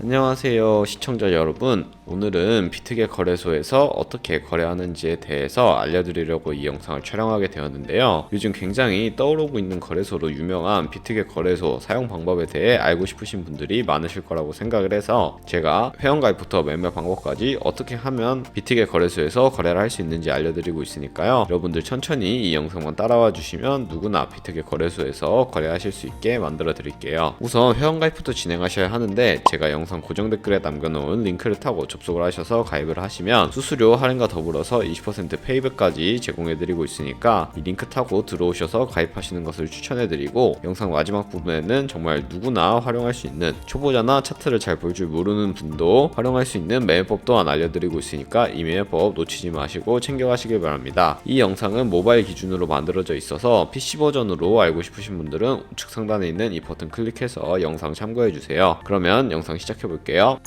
안녕하세요 시청자 여러분, 오늘은 비트겟 거래소에서 어떻게 거래하는지에 대해서 알려드리려고 이 영상을 촬영하게 되었는데요. 요즘 굉장히 떠오르고 있는 거래소로 유명한 비트겟 거래소 사용 방법에 대해 알고 싶으신 분들이 많으실 거라고 생각을 해서 제가 회원가입부터 매매 방법까지 어떻게 하면 비트겟 거래소에서 거래를 할 수 있는지 알려드리고 있으니까요. 여러분들 천천히 이 영상만 따라와 주시면 누구나 비트겟 거래소에서 거래하실 수 있게 만들어 드릴게요. 우선 회원가입부터 진행하셔야 하는데, 제가 영상 고정 댓글에 남겨놓은 링크를 타고 접속을 하셔서 가입을 하시면 수수료 할인과 더불어서 20% 페이백까지 제공해드리고 있으니까 이 링크 타고 들어오셔서 가입하시는 것을 추천해드리고, 영상 마지막 부분에는 정말 누구나 활용할 수 있는, 초보자나 차트를 잘 볼 줄 모르는 분도 활용할 수 있는 매매법 또한 알려드리고 있으니까 이 매매법 놓치지 마시고 챙겨가시길 바랍니다. 이 영상은 모바일 기준으로 만들어져 있어서 PC 버전으로 알고 싶으신 분들은 우측 상단에 있는 이 버튼 클릭해서 영상 참고해주세요. 그러면 영상 시작해볼게요.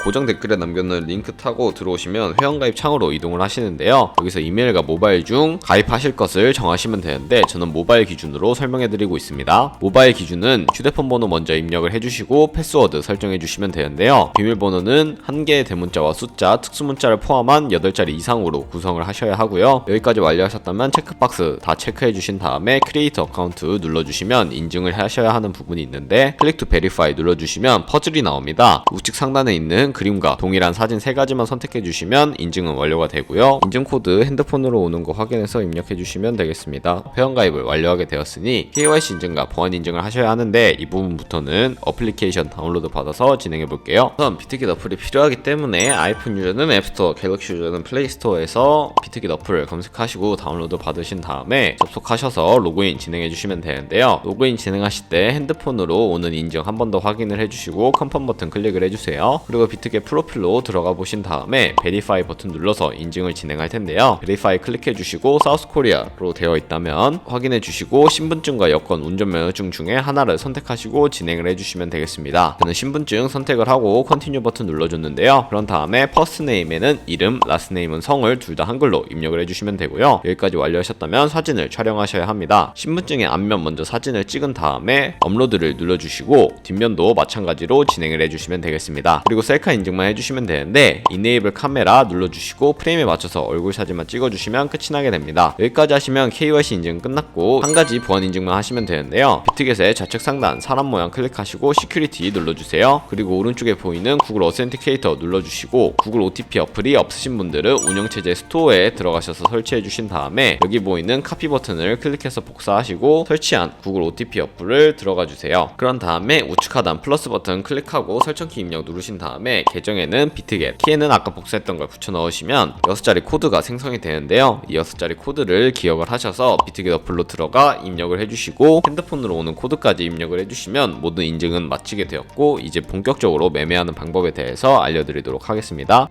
고정 댓글에 남겨놓은 링크 타고 들어오시면 회원가입 창으로 이동을 하시는데요. 여기서 이메일과 모바일 중 가입하실 것을 정하시면 되는데, 저는 모바일 기준으로 설명해드리고 있습니다. 모바일 기준은 휴대폰 번호 먼저 입력을 해주시고 패스워드 설정해주시면 되는데요. 비밀번호는 한 개의 대문자와 숫자, 특수문자를 포함한 8자리 이상으로 구성을 하셔야 하고요. 여기까지 완료하셨다면 체크박스 다 체크해주신 다음에 크리에이터 어카운트 눌러주시면 인증을 하셔야 하는 부분이 있는데, 클릭 투 베리파이 눌러주시면 퍼즐이 나옵니다. 우측 상단에 있는 그림과 동일한 사진 3가지만 선택해 주시면 인증은 완료가 되고요. 인증 코드 핸드폰으로 오는 거 확인해서 입력해 주시면 되겠습니다. 회원가입을 완료하게 되었으니 KYC 인증과 보안 인증을 하셔야 하는데, 이 부분부터는 어플리케이션 다운로드 받아서 진행해 볼게요. 우선 비트겟 어플이 필요하기 때문에 아이폰 유저는 앱스토어, 갤럭시 유저는 플레이스토어에서 비트겟 어플을 검색하시고 다운로드 받으신 다음에 접속하셔서 로그인 진행해 주시면 되는데요. 로그인 진행하실 때 핸드폰으로 오는 인증 한 번 더 확인을 해주시고 컨펌 버튼 클릭을 해주세요. 그리고 비트겟 프로필로 들어가 보신 다음에 베리파이 버튼 눌러서 인증을 진행할 텐데요. 베리파이 클릭해 주시고 사우스 코리아로 되어 있다면 확인해 주시고, 신분증과 여권, 운전면허증 중에 하나를 선택하시고 진행을 해주시면 되겠습니다. 저는 신분증 선택을 하고 컨티뉴 버튼 눌러줬는데요. 그런 다음에 퍼스트 네임에는 이름, 라스트 네임은 성을 둘 다 한글로 입력을 해주시면 되고요. 여기까지 완료하셨다면 사진을 촬영하셔야 합니다. 신분증의 앞면 먼저 사진을 찍은 다음에 업로드를 눌러주시고 뒷면도 마찬가지로 진행을 해주시면 되겠습니다. 그리고 셀카 인증만 해주시면 되는데, 이네이블 카메라 눌러주시고 프레임에 맞춰서 얼굴 사진만 찍어주시면 끝이 나게 됩니다. 여기까지 하시면 KYC 인증 끝났고 한 가지 보안 인증만 하시면 되는데요. 비트겟의 좌측 상단 사람 모양 클릭하시고 시큐리티 눌러주세요. 그리고 오른쪽에 보이는 구글 어센티케이터 눌러주시고, 구글 OTP 어플이 없으신 분들은 운영체제 스토어에 들어가셔서 설치해주신 다음에 여기 보이는 카피 버튼을 클릭해서 복사하시고 설치한 구글 OTP 어플을 들어가주세요. 그런 다음에 우측 하단 플러스 버튼 클릭하고 설정키 입력 누르신 다음에 계정에는 비트겟, 키에는 아까 복사했던 걸 붙여 넣으시면 6자리 코드가 생성이 되는데요. 이 6자리 코드를 기억을 하셔서 비트겟 어플로 들어가 입력을 해주시고 핸드폰으로 오는 코드까지 입력을 해주시면 모든 인증은 마치게 되었고, 이제 본격적으로 매매하는 방법에 대해서 알려드리도록 하겠습니다.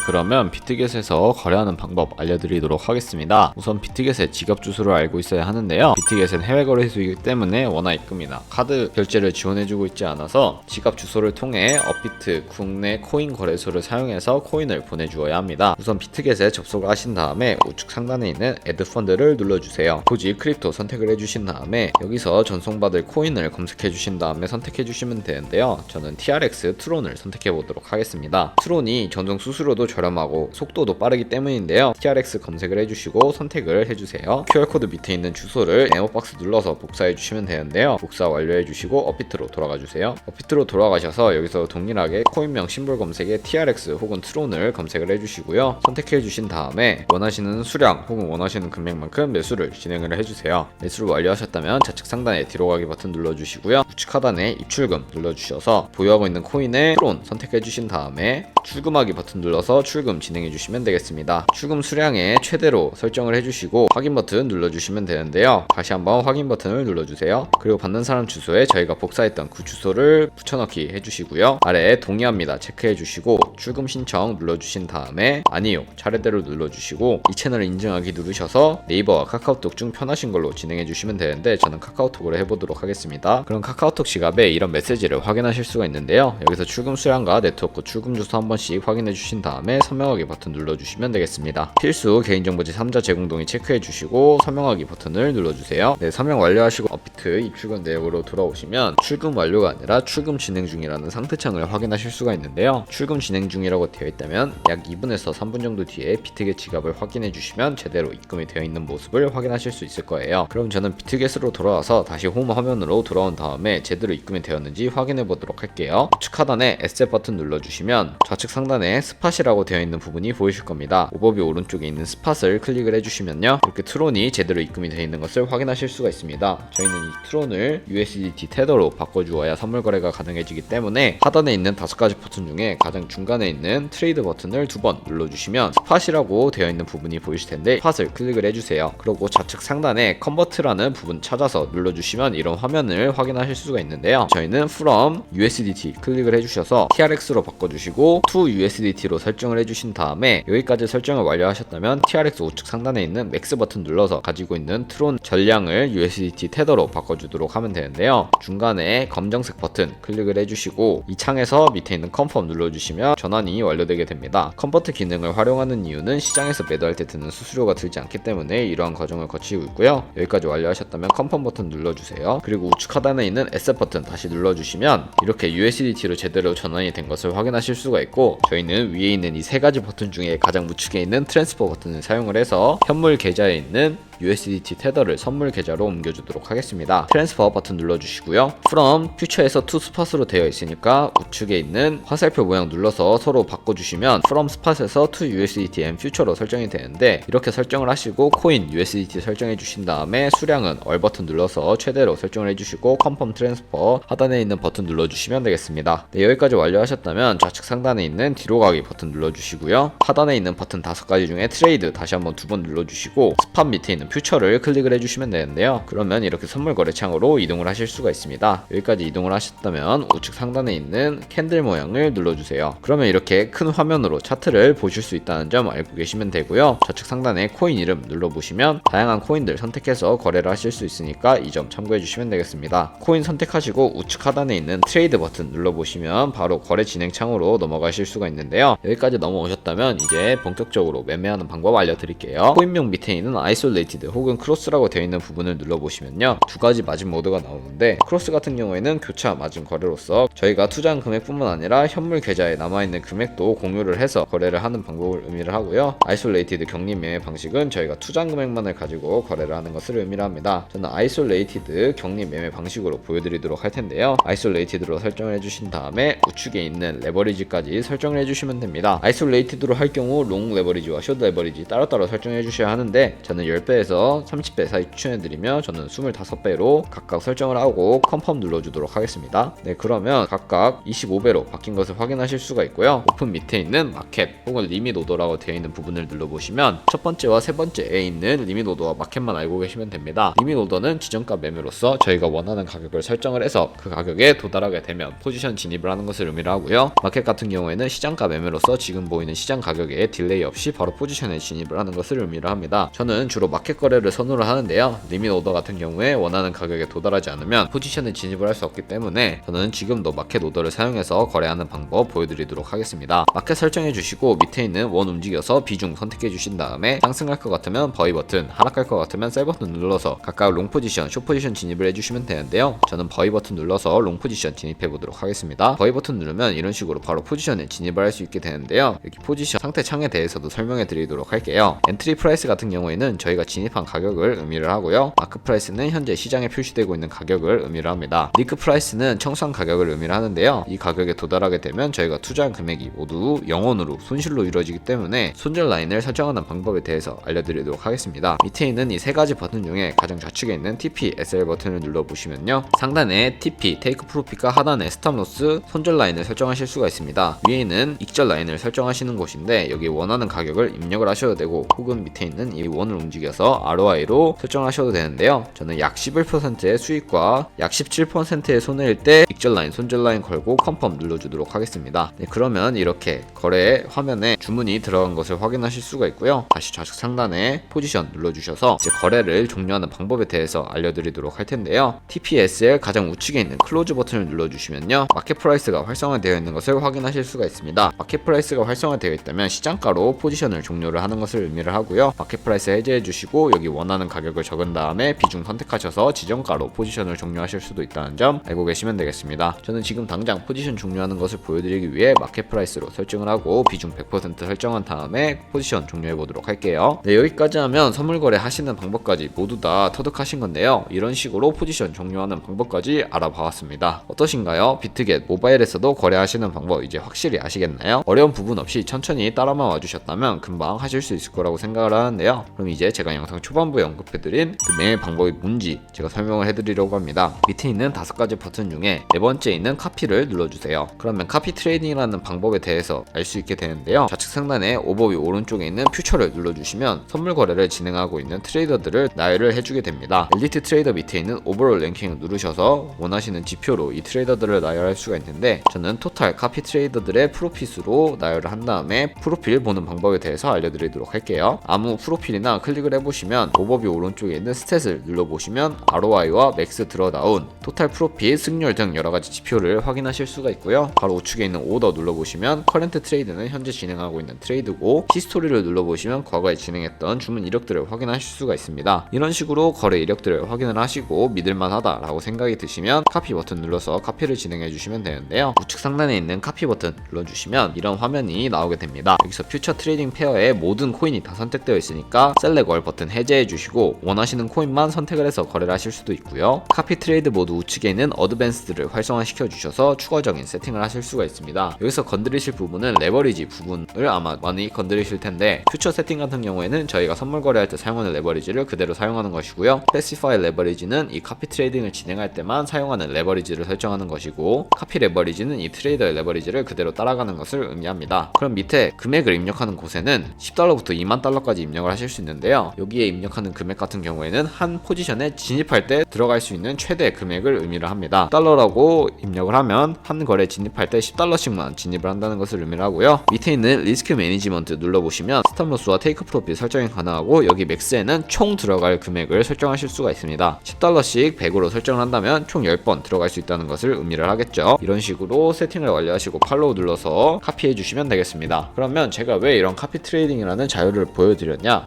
그러면 비트겟에서 거래하는 방법 알려드리도록 하겠습니다. 우선 비트겟의 지갑 주소를 알고 있어야 하는데요. 비트겟은 해외 거래소이기 때문에 원화 입금이나 카드 결제를 지원해주고 있지 않아서 지갑 주소를 통해 업비트 국내 코인 거래소를 사용해서 코인을 보내주어야 합니다. 우선 비트겟에 접속을 하신 다음에 우측 상단에 있는 애드 펀드를 눌러주세요. 고지 크립토 선택을 해주신 다음에 여기서 전송받을 코인을 검색해주신 다음에 선택해주시면 되는데요. 저는 TRX 트론을 선택해보도록 하겠습니다. 트론이 전송 수수료 도 저렴하고 속도도 빠르기 때문인데요. TRX 검색을 해주시고 선택을 해주세요. QR코드 밑에 있는 주소를 네모박스 눌러서 복사해 주시면 되는데요. 복사 완료해 주시고 업비트로 돌아가 주세요. 업비트로 돌아가셔서 여기서 동일하게 코인명 심볼 검색에 TRX 혹은 트론을 검색을 해주시고요. 선택해 주신 다음에 원하시는 수량 혹은 원하시는 금액만큼 매수를 진행을 해주세요. 매수를 완료하셨다면 좌측 상단에 뒤로 가기 버튼 눌러주시고요. 우측 하단에 입출금 눌러주셔서 보유하고 있는 코인의 트론 선택해 주신 다음에 출금하기 버튼 눌러서 출금 진행해 주시면 되겠습니다. 출금 수량에 최대로 설정을 해주시고 확인 버튼 눌러주시면 되는데요. 다시 한번 확인 버튼을 눌러주세요. 그리고 받는 사람 주소에 저희가 복사했던 그 주소를 붙여넣기 해주시고요. 아래에 동의합니다 체크해 주시고 출금 신청 눌러주신 다음에 아니요 차례대로 눌러주시고 이 채널을 인증하기 누르셔서 네이버와 카카오톡 중 편하신 걸로 진행해 주시면 되는데, 저는 카카오톡으로 해보도록 하겠습니다. 그럼 카카오톡 지갑에 이런 메시지를 확인하실 수가 있는데요. 여기서 출금 수량과 네트워크 출금 주소 한 번씩 확인해 주신 다음에 다음에 서명하기 버튼 눌러주시면 되겠습니다. 필수 개인정보지 3자 제공 동의 체크해주시고 서명하기 버튼을 눌러주세요. 네, 서명 완료하시고 업비트 입출금 내역으로 돌아오시면 출금 완료가 아니라 출금 진행 중이라는 상태창을 확인하실 수가 있는데요. 출금 진행 중이라고 되어 있다면 약 2분에서 3분 정도 뒤에 비트겟 지갑을 확인해 주시면 제대로 입금이 되어 있는 모습을 확인하실 수 있을 거예요. 그럼 저는 비트겟으로 돌아와서 다시 홈 화면으로 돌아온 다음에 제대로 입금이 되었는지 확인해 보도록 할게요. 우측 하단에 에셋 버튼 눌러주시면 좌측 상단에 스팟이라고 되어 있는 부분이 보이실 겁니다. 오버뷰 오른쪽에 있는 스팟을 클릭을 해주시면요, 이렇게 트론이 제대로 입금이 되어 있는 것을 확인하실 수가 있습니다. 저희는 이 트론을 USDT 테더로 바꿔주어야 선물 거래가 가능해지기 때문에 하단에 있는 5가지 버튼 중에 가장 중간에 있는 트레이드 버튼을 2번 눌러주시면 스팟이라고 되어 있는 부분이 보이실 텐데 스팟을 클릭을 해주세요. 그리고 좌측 상단에 컨버트라는 부분 찾아서 눌러주시면 이런 화면을 확인하실 수가 있는데요. 저희는 from USDT 클릭을 해주셔서 TRX로 바꿔주시고 to USDT로 설정을 해주신 다음에 여기까지 설정을 완료하셨다면 TRX 우측 상단에 있는 맥스 버튼 눌러서 가지고 있는 트론 전량을 USDT 테더로 바꿔주도록 하면 되는데요. 중간에 검정색 버튼 클릭을 해주시고 이 창에서 밑에 있는 컨펌 눌러주시면 전환이 완료되게 됩니다. 컨버트 기능을 활용하는 이유는 시장에서 매도할 때 드는 수수료가 들지 않기 때문에 이러한 과정을 거치고 있고요. 여기까지 완료하셨다면 컨펌 버튼 눌러주세요. 그리고 우측 하단에 있는 에셋 버튼 다시 눌러주시면 이렇게 USDT로 제대로 전환이 된 것을 확인하실 수가 있고, 저희는 위에 있는 이 3가지 버튼 중에 가장 우측에 있는 트랜스퍼 버튼을 사용을 해서 현물 계좌에 있는 USDT 테더를 선물 계좌로 옮겨주도록 하겠습니다. 트랜스퍼 버튼 눌러주시고요. From Future에서 to Spot으로 되어 있으니까 우측에 있는 화살표 모양 눌러서 서로 바꿔주시면 From Spot에서 to USDT and Future로 설정이 되는데, 이렇게 설정을 하시고 코인 USDT 설정해 주신 다음에 수량은 얼 버튼 눌러서 최대로 설정을 해주시고 Confirm Transfer 하단에 있는 버튼 눌러주시면 되겠습니다. 네, 여기까지 완료하셨다면 좌측 상단에 있는 뒤로 가기 버튼 눌러주시고요. 하단에 있는 버튼 5가지 중에 트레이드 다시 한번 2번 눌러주시고 스팟 밑에 있는 퓨처를 클릭을 해주시면 되는데요. 그러면 이렇게 선물 거래 창으로 이동을 하실 수가 있습니다. 여기까지 이동을 하셨다면 우측 상단에 있는 캔들 모양을 눌러주세요. 그러면 이렇게 큰 화면으로 차트를 보실 수 있다는 점 알고 계시면 되고요. 좌측 상단에 코인 이름 눌러보시면 다양한 코인들 선택해서 거래를 하실 수 있으니까 이 점 참고해 주시면 되겠습니다. 코인 선택하시고 우측 하단에 있는 트레이드 버튼 눌러보시면 바로 거래 진행 창으로 넘어가실 수가 있는데요. 여기까지 넘어오셨다면 이제 본격적으로 매매하는 방법 알려드릴게요. 코인명 밑에 있는 아이솔레이티드 혹은 크로스라고 되어 있는 부분을 눌러보시면요, 2가지 마진 모드가 나오는데, 크로스 같은 경우에는 교차 마진 거래로서 저희가 투자한 금액뿐만 아니라 현물 계좌에 남아있는 금액도 공유를 해서 거래를 하는 방법을 의미를 하고요. 아이솔레이티드 격리 매매 방식은 저희가 투자한 금액만을 가지고 거래를 하는 것을 의미를 합니다. 저는 아이솔레이티드 격리 매매 방식으로 보여드리도록 할 텐데요. 아이솔레이티드로 설정을 해주신 다음에 우측에 있는 레버리지까지 설정을 해주시면 됩니다. 아이솔레이티드로 할 경우 롱 레버리지와 숏 레버리지 따로따로 설정해 주셔야 하는데, 저는 10배에서 30배 사이 추천해드리며 저는 25배로 각각 설정을 하고 컨펌 눌러주도록 하겠습니다. 네, 그러면 각각 25배로 바뀐 것을 확인하실 수가 있고요. 오픈 밑에 있는 마켓 혹은 리밋 오더라고 되어 있는 부분을 눌러보시면 첫 번째와 세 번째에 있는 리밋 오더와 마켓만 알고 계시면 됩니다. 리밋 오더는 지정가 매매로서 저희가 원하는 가격을 설정을 해서 그 가격에 도달하게 되면 포지션 진입을 하는 것을 의미를 하고요. 마켓 같은 경우에는 시장가 매매로서 지금 보이는 시장 가격에 딜레이 없이 바로 포지션에 진입을 하는 것을 의미를 합니다. 저는 주로 마켓 거래를 선호를 하는데요. 리밋 오더 같은 경우에 원하는 가격에 도달하지 않으면 포지션에 진입을 할 수 없기 때문에 저는 지금도 마켓 오더를 사용해서 거래하는 방법 보여드리도록 하겠습니다. 마켓 설정해 주시고 밑에 있는 원 움직여서 비중 선택해 주신 다음에 상승할 것 같으면 버이 버튼, 하락할 것 같으면 셀 버튼 눌러서 각각 롱 포지션, 숏 포지션 진입을 해주시면 되는데요. 저는 버이 버튼 눌러서 롱 포지션 진입해 보도록 하겠습니다. 버이 버튼 누르면 이런 식으로 바로 포지션에 진입을 할 수 있게 되는데요. 여기 포지션 상태 창에 대해서도 설명해 드리도록 할게요. 엔트리 프라이스 같은 경우에는 저희가 진입한 가격을 의미를 하고요. 마크 프라이스는 현재 시장에 표시되고 있는 가격을 의미를 합니다. 리크 프라이스는 청산 가격을 의미를 하는데요. 이 가격에 도달하게 되면 저희가 투자한 금액이 모두 0원으로 손실로 이루어지기 때문에 손절 라인을 설정하는 방법에 대해서 알려드리도록 하겠습니다. 밑에 있는 이 3가지 버튼 중에 가장 좌측에 있는 TP, SL 버튼을 눌러보시면요, 상단에 TP, 테이크 프로핏과 하단에 스탑 로스, 손절 라인을 설정하실 수가 있습니다. 위에는 익절 라인을 설정하시는 곳인데 여기 원하는 가격을 입력을 하셔도 되고, 혹은 밑에 있는 이 원을 움직여서 누르셔서 ROI로 설정하셔도 되는데요. 저는 약 11%의 수익과 약 17%의 손해일 때 익절 라인, 손절 라인 걸고 컨펌 눌러주도록 하겠습니다. 네, 그러면 이렇게 거래 화면에 주문이 들어간 것을 확인하실 수가 있고요. 다시 좌측 상단에 포지션 눌러주셔서 이제 거래를 종료하는 방법에 대해서 알려드리도록 할 텐데요. TPS의 가장 우측에 있는 클로즈 버튼을 눌러주시면요, 마켓 프라이스가 활성화되어 있는 것을 확인하실 수가 있습니다. 마켓 프라이스가 활성화되어 있다면 시장가로 포지션을 종료를 하는 것을 의미를 하고요. 마켓 프라이스 해제해 주시고 여기 원하는 가격을 적은 다음에 비중 선택하셔서 지정가로 포지션을 종료하실 수도 있다는 점 알고 계시면 되겠습니다. 저는 지금 당장 포지션 종료하는 것을 보여드리기 위해 마켓 프라이스로 설정을 하고 비중 100% 설정한 다음에 포지션 종료해 보도록 할게요. 네, 여기까지 하면 선물 거래 하시는 방법까지 모두 다 터득하신 건데요. 이런 식으로 포지션 종료하는 방법까지 알아봐왔습니다. 어떠신가요? 비트겟 모바일에서도 거래하시는 방법 이제 확실히 아시겠나요? 어려운 부분 없이 천천히 따라만 와주셨다면 금방 하실 수 있을 거라고 생각을 하는데요. 그럼 이제 제가 영상 초반부에 언급해드린 그 매매 방법이 뭔지 제가 설명을 해드리려고 합니다. 밑에 있는 5가지 버튼 중에 네 번째 있는 카피를 눌러주세요. 그러면 카피 트레이딩이라는 방법에 대해서 알 수 있게 되는데요. 좌측 상단에 오버뷰 오른쪽에 있는 퓨처를 눌러주시면 선물 거래를 진행하고 있는 트레이더들을 나열을 해주게 됩니다. 엘리트 트레이더 밑에 있는 오버롤 랭킹을 누르셔서 원하시는 지표로 이 트레이더들을 나열할 수가 있는데, 저는 토탈 카피 트레이더들의 프로핏으로 나열을 한 다음에 프로필 보는 방법에 대해서 알려드리도록 할게요. 아무 프로필이나 클릭을 해보시면 오버뷰 오른쪽에 있는 스탯을 눌러보시면 ROI와 맥스 드러다운, 토탈 프로핏, 승률 등 여러가지 지표를 확인하실 수가 있고요. 바로 우측에 있는 오더 눌러보시면 커런트 트레이드는 현재 진행하고 있는 트레이드고, 히스토리를 눌러보시면 과거에 진행했던 주문 이력들을 확인하실 수가 있습니다. 이런 식으로 거래 이력들을 확인을 하시고 믿을만하다 라고 생각이 드시면 카피 버튼 눌러서 카피를 진행해 주시면 되는데요. 우측 상단에 있는 카피 버튼 눌러주시면 이런 화면이 나오게 됩니다. 여기서 퓨처 트레이딩 페어의 모든 코인이 다 선택되어 있으니까 셀렉 얼 버튼 해제해 주시고 원하시는 코인만 선택을 해서 거래를 하실 수도 있고요. 카피 트레이드 모드 우측에 있는 어드밴스드를 활성화시켜 주셔서 추가적인 세팅을 하실 수가 있습니다. 여기서 건드리실 부분은 레버리지 부분을 아마 많이 건드리실 텐데, 퓨처 세팅 같은 경우에는 저희가 선물 거래할 때 사용하는 레버리지를 그대로 사용하는 것이고요. 스페시파이 레버리지는 이 카피 트레이딩을 진행할 때만 사용하는 레버리지를 설정하는 것이고, 카피 레버리지는 이 트레이더의 레버리지를 그대로 따라가는 것을 의미합니다. 그럼 밑에 금액을 입력하는 곳에는 $10부터 $20,000까지 입력을 하실 수 있는데요. 여기에 입력하는 금액 같은 경우에는 한 포지션에 진입할 때 들어갈 수 있는 최대 금액을 의미를 합니다. $10라고 입력을 하면 한 거래 진입할 때 $10씩만 진입을 한다는 것을 의미를 하고요. 밑에 있는 리스크 매니지먼트 눌러보시면 스탑로스와 테이크 프로핏 설정이 가능하고, 여기 맥스에는 총 들어갈 금액을 설정하실 수가 있습니다. $10씩 100으로 설정을 한다면 총 10번 들어갈 수 있다는 것을 의미를 하겠죠. 이런 식으로 세팅을 완료하시고 팔로우 눌러서 카피해 주시면 되겠습니다. 그러면 제가 왜 이런 카피 트레이딩이라는 자료를 보여드렸냐?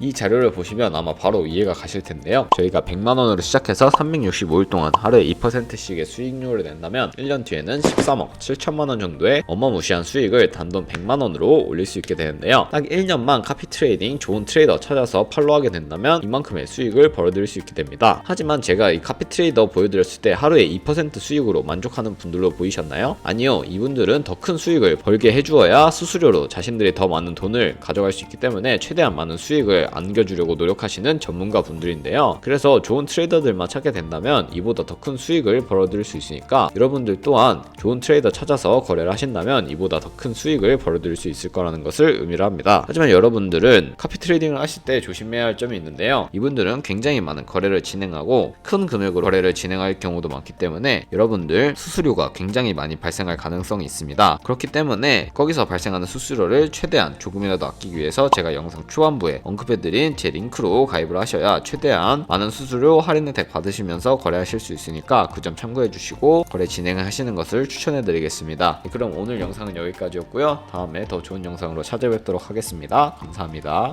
이 자료를 보시면 아마 바로 이해가 가실 텐데요. 저희가 100만원으로 시작해서 365일 동안 하루에 2%씩의 수익률을 낸다면 1년 뒤에는 13억 7천만원 정도의 어마무시한 수익을 단돈 100만원으로 올릴 수 있게 되는데요. 딱 1년만 카피 트레이딩 좋은 트레이더 찾아서 팔로우하게 된다면 이만큼의 수익을 벌어들일 수 있게 됩니다. 하지만 제가 이 카피 트레이더 보여드렸을 때 하루에 2% 수익으로 만족하는 분들로 보이셨나요? 아니요, 이분들은 더 큰 수익을 벌게 해주어야 수수료로 자신들이 더 많은 돈을 가져갈 수 있기 때문에 최대한 많은 수익을 안겨주려고 노력하시는 전문가 분들인데요. 그래서 좋은 트레이더들만 찾게 된다면 이보다 더 큰 수익을 벌어들일 수 있으니까 여러분들 또한 좋은 트레이더 찾아서 거래를 하신다면 이보다 더 큰 수익을 벌어들일 수 있을 거라는 것을 의미를 합니다. 하지만 여러분들은 카피 트레이딩을 하실 때 조심해야 할 점이 있는데요. 이분들은 굉장히 많은 거래를 진행하고 큰 금액으로 거래를 진행할 경우도 많기 때문에 여러분들 수수료가 굉장히 많이 발생할 가능성이 있습니다. 그렇기 때문에 거기서 발생하는 수수료를 최대한 조금이라도 아끼기 위해서 제가 영상 초반부에 언급해드린 제 링크로 가입을 하셔야 최대한 많은 수수료 할인 혜택 받으시면서 거래하실 수 있으니까 그 점 참고해 주시고 거래 진행을 하시는 것을 추천해 드리겠습니다. 그럼 오늘 영상은 여기까지였고요. 다음에 더 좋은 영상으로 찾아뵙도록 하겠습니다. 감사합니다.